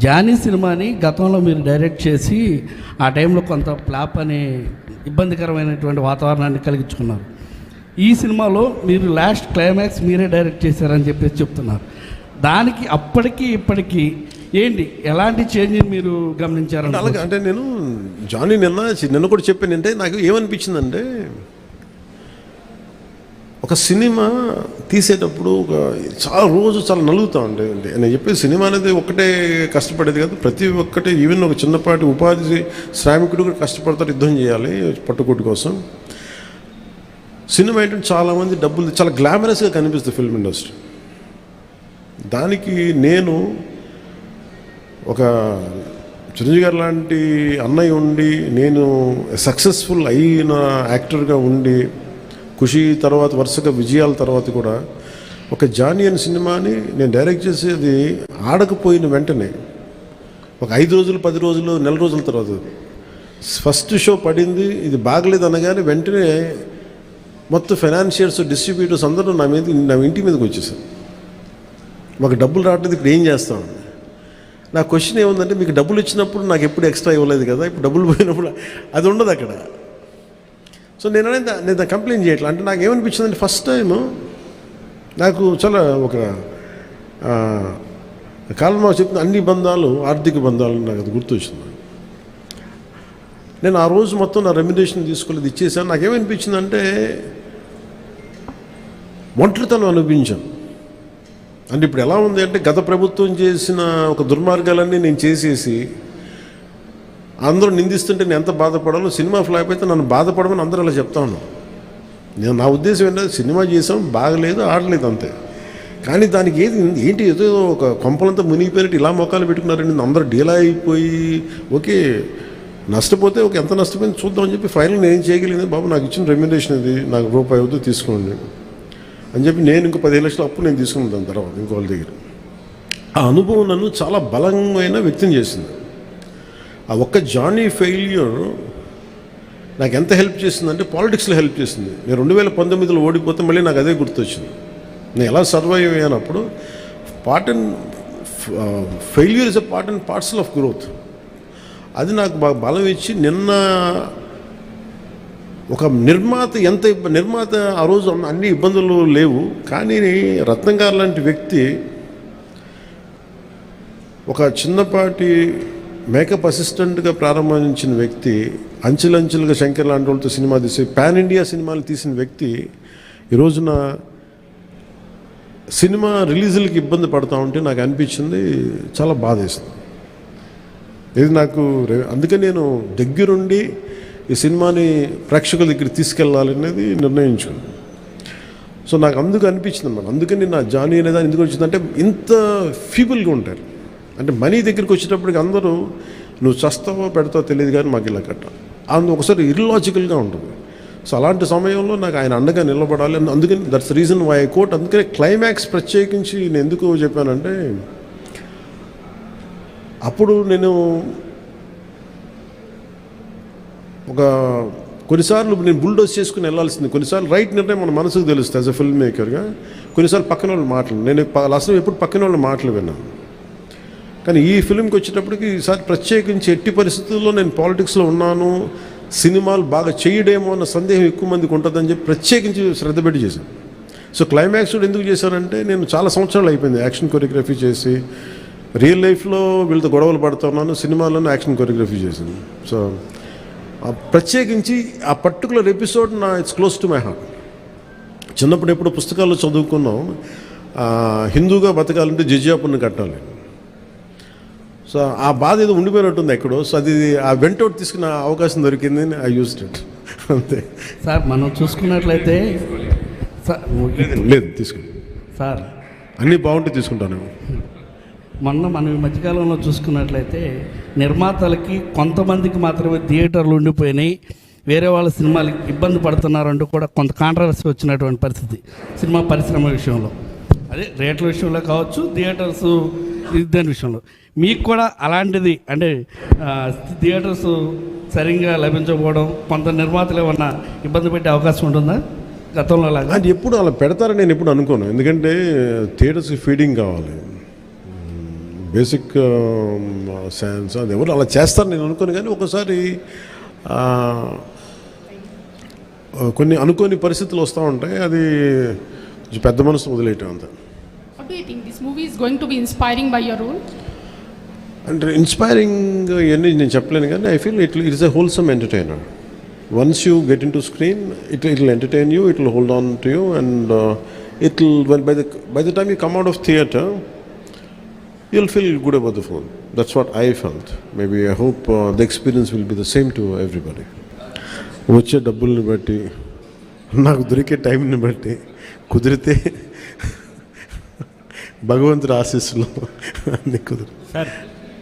Johnny సినిమాని గతంలో మీరు డైరెక్ట్ చేసి ఆ టైంలో కొంత ఫ్లాప్ అనే ఇబ్బందికరమైనటువంటి వాతావరణాన్ని కలిగించుకున్నారు. ఈ సినిమాలో మీరు లాస్ట్ క్లైమాక్స్ మీరే డైరెక్ట్ చేశారని చెప్పేసి చెప్తున్నారు. దానికి అప్పటికి ఇప్పటికీ ఏంటి ఎలాంటి చేంజ్ మీరు గమనించారంటే? అలాగే అంటే నేను జానీ నిన్న కూడా చెప్పాను. అంటే నాకు ఏమనిపించిందంటే, ఒక సినిమా తీసేటప్పుడు చాలా నలుగుతూ ఉండే. నేను చెప్పేది సినిమా అనేది ఒక్కటే కష్టపడేది కాదు. ప్రతి ఒక్కటి ఈవెన్ ఒక చిన్నపాటి ఉపాధి శ్రామికుడు కూడా కష్టపడతాడు, యుద్ధం చేయాలి పట్టుకోటి కోసం. సినిమా ఏంటంటే చాలామంది డబ్బులు చాలా గ్లామరస్గా కనిపిస్తుంది ఫిల్మ్ ఇండస్ట్రీ. దానికి నేను ఒక చిరంజీవి గారు లాంటి అన్నయ్య ఉండి, నేను సక్సెస్ఫుల్ అయిన యాక్టర్గా ఉండి, ఖుషి తర్వాత వరుసగా విజయాల తర్వాత కూడా ఒక జానీ అనే సినిమాని నేను డైరెక్ట్ చేసేది ఆడకపోయిన వెంటనే ఒక 5 రోజులు 10 రోజులు నెల రోజుల తర్వాత ఫస్ట్ షో పడింది. ఇది బాగలేదు అనగానే వెంటనే మొత్తం ఫైనాన్షియర్స్ డిస్ట్రిబ్యూటర్స్ అందరూ నా ఇంటి మీదకి వచ్చేసారు. మాకు డబ్బులు రావట్లేదు, ఇప్పుడు ఏం చేస్తామండి? నా క్వశ్చన్ ఏముందంటే, మీకు డబ్బులు ఇచ్చినప్పుడు నాకు ఎప్పుడు ఎక్స్ట్రా ఇవ్వలేదు కదా, ఇప్పుడు డబ్బులు పోయినప్పుడు అది ఉండదు అక్కడ. సో నేను కంప్లైంట్ చేయట్లా. అంటే నాకు ఏమనిపించిందంటే, ఫస్ట్ టైము నాకు చాలా ఒక కాలంలో చెప్పిన అన్ని బంధాలు ఆర్థిక బంధాలు నాకు అది గుర్తొచ్చింది. నేను ఆ రోజు మొత్తం నా రెమ్యునరేషన్ తీసుకోలేదు, ఇచ్చేసాను. నాకేమనిపించిందంటే, ఒంటరితనం అనిపించాను. అంటే ఇప్పుడు ఎలా ఉంది అంటే, గత ప్రభుత్వం చేసిన ఒక దుర్మార్గాలన్నీ నేను చేసేసి అందరూ నిందిస్తుంటే నేను ఎంత బాధపడాలో, సినిమా ఫ్లాప్ అయితే నన్ను బాధపడమని అందరూ అలా చెప్తా ఉన్నాను. నా ఉద్దేశం ఏంటంటే, సినిమా చేసాం, బాగలేదు, ఆడలేదు అంతే. కానీ దానికి ఏంటి ఏదో ఒక కొంపలంతా మునిగిపోయినట్టు ఇలా మొక్కలు పెట్టుకున్నారండి. అందరూ డీలా అయిపోయి, ఓకే నష్టపోతే ఎంత నష్టపోయింది చూద్దామని చెప్పి ఫైనల్ నేను ఏం చేయగలిగింది, బాబు నాకు ఇచ్చిన రెమ్యునరేషన్ ఇది, నాకు రూపాయి అవుతుంది తీసుకోండి అని చెప్పి నేను ఇంకో 15 లక్షలు అప్పు నేను తీసుకున్నాను. దాని తర్వాత ఇంకోళ్ళ దగ్గర ఆ అనుభవం నన్ను చాలా బలమైన వ్యక్తం చేసింది. ఆ ఒక్క జానీ ఫెయిల్యూర్ నాకు ఎంత హెల్ప్ చేసిందంటే, పాలిటిక్స్లో హెల్ప్ చేసింది. నేను 2019లో ఓడిపోతే మళ్ళీ నాకు అదే గుర్తొచ్చింది. నేను ఎలా సర్వైవ్ అయ్యానప్పుడు, failure is a part and parcel of growth. అది నాకు బాగా బలం ఇచ్చి, నిన్న ఒక నిర్మాత ఆ రోజు అన్ని ఇబ్బందులు లేవు, కానీ రత్నం గారు లాంటి వ్యక్తి, ఒక చిన్నపాటి మేకప్ అసిస్టెంట్గా ప్రారంభించిన వ్యక్తి, అంచెలంచెలుగా శంకర్ లాంటి వాళ్ళతో సినిమా తీసి పాన్ ఇండియా సినిమాలు తీసిన వ్యక్తి ఈ రోజున సినిమా రిలీజులకి ఇబ్బంది పడతా ఉంటే నాకు అనిపించింది, చాలా బాధేస్తుంది. ఇది నాకు అందుకే నేను దగ్గరుండి ఈ సినిమాని ప్రేక్షకుల దగ్గర తీసుకెళ్ళాలనేది నిర్ణయించుకున్నాను. సో నాకు అందుకు అనిపించింది అన్నమాట. అందుకని నా జానీ అనేది ఎందుకు వచ్చిందంటే, ఇంత ఫీబుల్గా ఉంటారు. అంటే మనీ దగ్గరికి వచ్చేటప్పటికి అందరూ నువ్వు చస్తావో పెడతావో తెలియదు, కానీ మాకు ఇలా కట్టాలి ఒకసారి ఇర్లాజికల్గా ఉంటుంది. సో అలాంటి సమయంలో నాకు ఆయన అండగా నిలబడాలి. అందుకని that's reason why I quote. అందుకని క్లైమాక్స్ ప్రత్యేకించి నేను ఎందుకు చెప్పానంటే, అప్పుడు నేను కొన్నిసార్లు నేను బుల్డోస్ చేసుకుని వెళ్ళాల్సింది. కొన్నిసార్లు రైట్ నిర్ణయం మన మనసుకు తెలుస్తుంది యాజ్ అ ఫిల్మ్ మేకర్గా. కొన్నిసార్లు పక్కన వాళ్ళ మాటలు నేను అసలు ఎప్పుడు పక్కన వాళ్ళ మాటలు విన్నాను. కానీ ఈ ఫిల్మ్కి వచ్చేటప్పటికి ఈసారి ప్రత్యేకించి ఎట్టి పరిస్థితుల్లో నేను పాలిటిక్స్లో ఉన్నాను, సినిమాలు బాగా చేయడేమో అన్న సందేహం ఎక్కువ మందికి ఉంటుందని చెప్పి ప్రత్యేకించి శ్రద్ధ పెట్టి చేశాను. సో క్లైమాక్స్ కూడా ఎందుకు చేశానంటే, నేను చాలా సంవత్సరాలు అయిపోయింది యాక్షన్ కొరియోగ్రఫీ చేసి. రియల్ లైఫ్లో వీళ్ళతో గొడవలు పడుతున్నాను, సినిమాలను యాక్షన్ కొరియోగ్రఫీ చేశాను. సో ప్రత్యేకించి ఆ particular episode it's close to my heart. చిన్నప్పుడు ఎప్పుడు పుస్తకాల్లో చదువుకున్నాం, హిందూగా బతకాలంటే జిజియాపుని కట్టాలి. సో ఆ బాధ ఏదో ఉండిపోయినట్టుంది ఎక్కడో. సో అది ఆ వెంటౌట్ తీసుకున్న అవకాశం దొరికింది, ఐ యూజ్డ్ ఇట్ అంతే. సార్ మనం చూసుకున్నట్లయితే లేదు తీసుకుని సార్ అన్నీ బాగుంటే తీసుకుంటాను. మనం ఈ మధ్యకాలంలో చూసుకున్నట్లయితే నిర్మాతలకి కొంతమందికి మాత్రమే థియేటర్లు ఉండిపోయినాయి, వేరే వాళ్ళ సినిమాలకి ఇబ్బంది పడుతున్నారంటూ కూడా కొంత కాంట్రవర్సీ వచ్చినటువంటి పరిస్థితి సినిమా పరిశ్రమ విషయంలో. అదే రేట్ల విషయంలో కావచ్చు, థియేటర్స్ దాని విషయంలో. మీకు కూడా అలాంటిది అంటే థియేటర్స్ సరిగ్గా లభించకపోవడం, కొంత నిర్మాతలు ఏమన్నా ఇబ్బంది పెట్టే అవకాశం ఉంటుందా గతంలో లాగా? అది ఎప్పుడు అలా పెడతారని నేను ఎప్పుడు అనుకోను. ఎందుకంటే థియేటర్స్కి ఫీడింగ్ కావాలి, బేసిక్ సైన్స్ అది ఎవరు అలా చేస్తారు నేను అనుకోను, కానీ ఒకసారి కొన్ని అనుకోని పరిస్థితులు వస్తూ ఉంటాయి, అది కొంచెం పెద్ద మనసు వదిలేయటం అంత. What do you think? This movie is going to be inspiring by your role? అంటే ఇన్స్పైరింగ్ ఇవన్నీ నేను చెప్పలేను, కానీ I feel it is a wholesome entertainer. Once you get in to screen, it will entertain you, it will hold on to you, and it will buy the time you come out of theatre you'll feel good about the film. That's what I felt. Maybe I hope the experience will be the same to everybody. వచ్చే డబ్బుల్ని బట్టి, నాకు దొరికే టైంని బట్టి, కుదిరితే భగవంతుడి ఆశీస్సులు అన్నీ కుదిరి. సార్